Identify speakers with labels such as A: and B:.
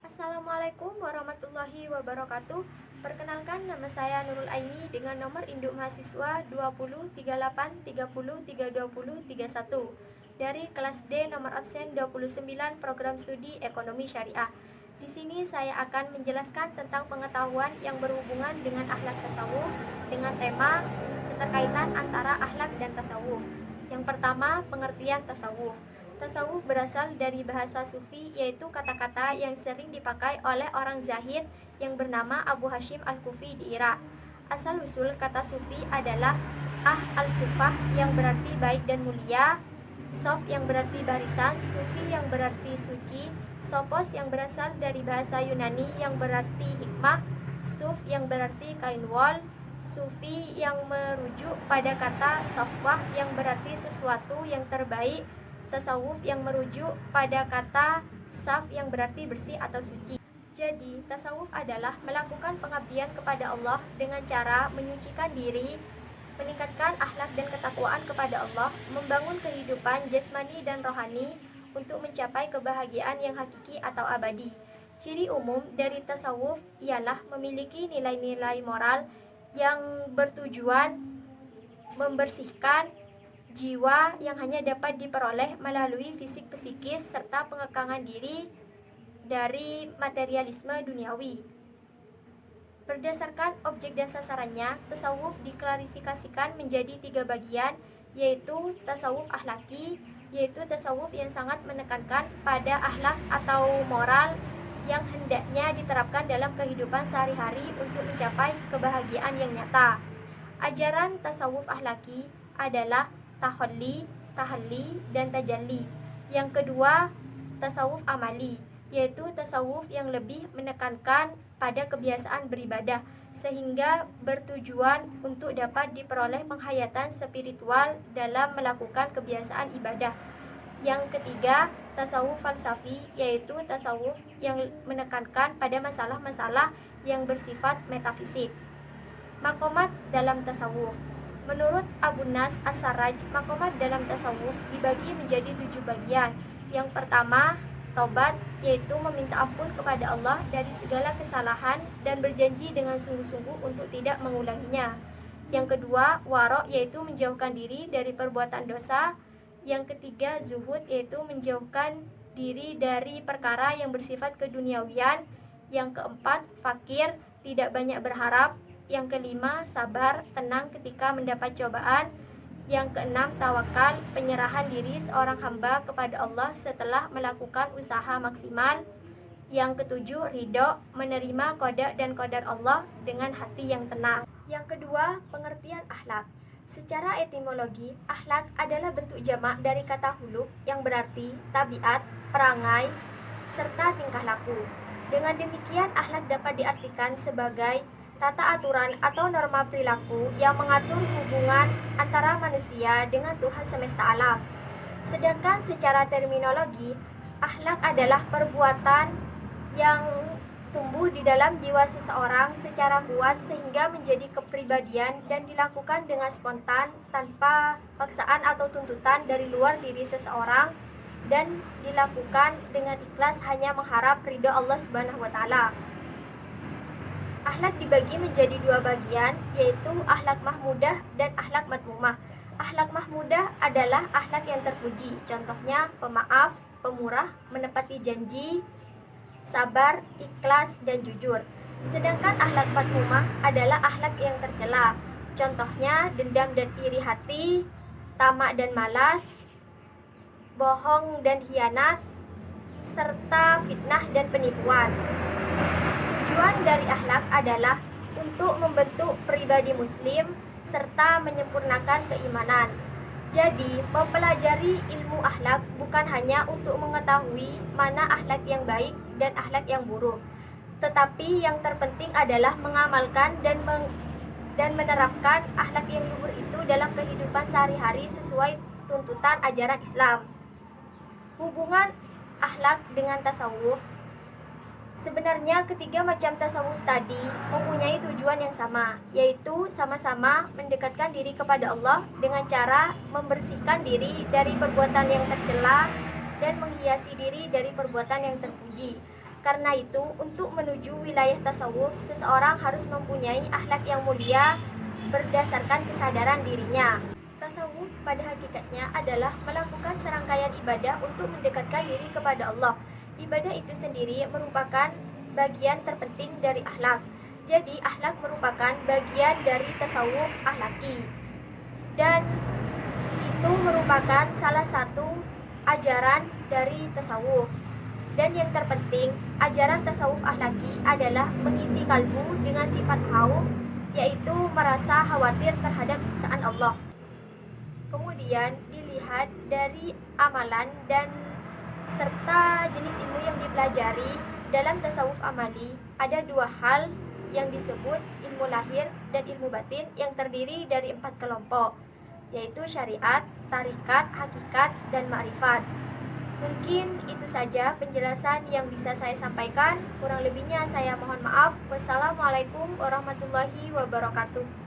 A: Assalamualaikum warahmatullahi wabarakatuh. Perkenalkan, nama saya Nurul Aini dengan nomor induk mahasiswa 203830303031 dari kelas D nomor absen 29 program studi Ekonomi Syariah. Di sini saya akan menjelaskan tentang pengetahuan yang berhubungan dengan akhlak tasawuf dengan tema keterkaitan antara akhlak dan tasawuf. Yang pertama, pengertian tasawuf. Tasawuf berasal dari bahasa Sufi, yaitu kata-kata yang sering dipakai oleh orang Zahid yang bernama Abu Hashim Al-Kufi di Irak. Asal-usul kata Sufi adalah al-sufah yang berarti baik dan mulia, sof yang berarti barisan, sufi yang berarti suci, sopos yang berasal dari bahasa Yunani yang berarti hikmah, suf yang berarti kain wol, sufi yang merujuk pada kata safwah yang berarti sesuatu yang terbaik, tasawuf yang merujuk pada kata saf yang berarti bersih atau suci. Jadi, tasawuf adalah melakukan pengabdian kepada Allah dengan cara menyucikan diri, meningkatkan akhlak dan ketakwaan kepada Allah, membangun kehidupan jasmani dan rohani untuk mencapai kebahagiaan yang hakiki atau abadi. Ciri umum dari tasawuf ialah memiliki nilai-nilai moral yang bertujuan membersihkan jiwa yang hanya dapat diperoleh melalui fisik psikis serta pengekangan diri dari materialisme duniawi. Berdasarkan objek dan sasarannya, tasawuf diklarifikasikan menjadi 3 bagian, yaitu tasawuf akhlaki, yaitu tasawuf yang sangat menekankan pada akhlak atau moral yang hendaknya diterapkan dalam kehidupan sehari-hari untuk mencapai kebahagiaan yang nyata. Ajaran tasawuf akhlaki adalah tahalli, tahalli, dan tajalli. Yang kedua, tasawuf amali, yaitu tasawuf yang lebih menekankan pada kebiasaan beribadah sehingga bertujuan untuk dapat diperoleh penghayatan spiritual dalam melakukan kebiasaan ibadah. Yang ketiga, tasawuf falsafi, yaitu tasawuf yang menekankan pada masalah-masalah yang bersifat metafisik. Maqamat dalam tasawuf. Menurut Abu Nas As-Sarraj, maqamat dalam tasawuf dibagi menjadi 7 bagian. Yang pertama, taubat, yaitu meminta ampun kepada Allah dari segala kesalahan dan berjanji dengan sungguh-sungguh untuk tidak mengulanginya. Yang kedua, warok, yaitu menjauhkan diri dari perbuatan dosa. Yang ketiga, zuhud, yaitu menjauhkan diri dari perkara yang bersifat keduniawian. Yang keempat, fakir, tidak banyak berharap. Yang kelima, sabar, tenang ketika mendapat cobaan. Yang keenam, tawakal, penyerahan diri seorang hamba kepada Allah setelah melakukan usaha maksimal. Yang ketujuh, ridho, menerima qada dan qadar Allah dengan hati yang tenang. Yang kedua, pengertian akhlak. Secara etimologi, akhlak adalah bentuk jamak dari kata huluk yang berarti tabiat, perangai, serta tingkah laku. Dengan demikian, akhlak dapat diartikan sebagai tata aturan atau norma perilaku yang mengatur hubungan antara manusia dengan Tuhan semesta alam. Sedangkan secara terminologi, akhlak adalah perbuatan yang tumbuh di dalam jiwa seseorang secara kuat sehingga menjadi kepribadian dan dilakukan dengan spontan tanpa paksaan atau tuntutan dari luar diri seseorang dan dilakukan dengan ikhlas hanya mengharap ridho Allah Subhanahu wa taala. Akhlak dibagi menjadi 2 bagian, yaitu akhlak mahmudah dan akhlak madmumah. Akhlak mahmudah adalah akhlak yang terpuji, contohnya pemaaf, pemurah, menepati janji, sabar, ikhlas, dan jujur. Sedangkan akhlak madmumah adalah akhlak yang tercela, contohnya dendam dan iri hati, tamak dan malas, bohong dan khianat, serta fitnah dan penipuan. Tujuan dari akhlak adalah untuk membentuk pribadi muslim serta menyempurnakan keimanan. Jadi, mempelajari ilmu akhlak bukan hanya untuk mengetahui mana akhlak yang baik dan akhlak yang buruk, tetapi yang terpenting adalah mengamalkan dan menerapkan akhlak yang luhur itu dalam kehidupan sehari-hari sesuai tuntutan ajaran Islam. Hubungan akhlak dengan tasawuf. Sebenarnya ketiga macam tasawuf tadi mempunyai tujuan yang sama, yaitu sama-sama mendekatkan diri kepada Allah dengan cara membersihkan diri dari perbuatan yang tercela dan menghiasi diri dari perbuatan yang terpuji. Karena itu, untuk menuju wilayah tasawuf, seseorang harus mempunyai akhlak yang mulia berdasarkan kesadaran dirinya. Tasawuf pada hakikatnya adalah melakukan serangkaian ibadah untuk mendekatkan diri kepada Allah. Ibadah itu sendiri merupakan bagian terpenting dari akhlak. Jadi, akhlak merupakan bagian dari tasawuf akhlaki. Dan itu merupakan salah satu ajaran dari tasawuf. Dan yang terpenting, ajaran tasawuf akhlaki adalah mengisi kalbu dengan sifat khauf, yaitu merasa khawatir terhadap siksaan Allah. Kemudian dilihat dari amalan dan serta jenis ilmu yang dipelajari. Dalam tasawuf amali ada dua hal yang disebut ilmu lahir dan ilmu batin yang terdiri dari 4 kelompok, yaitu syariat, tarikat, hakikat, dan ma'rifat. Mungkin itu saja penjelasan yang bisa saya sampaikan. Kurang lebihnya saya mohon maaf. Wassalamualaikum warahmatullahi wabarakatuh.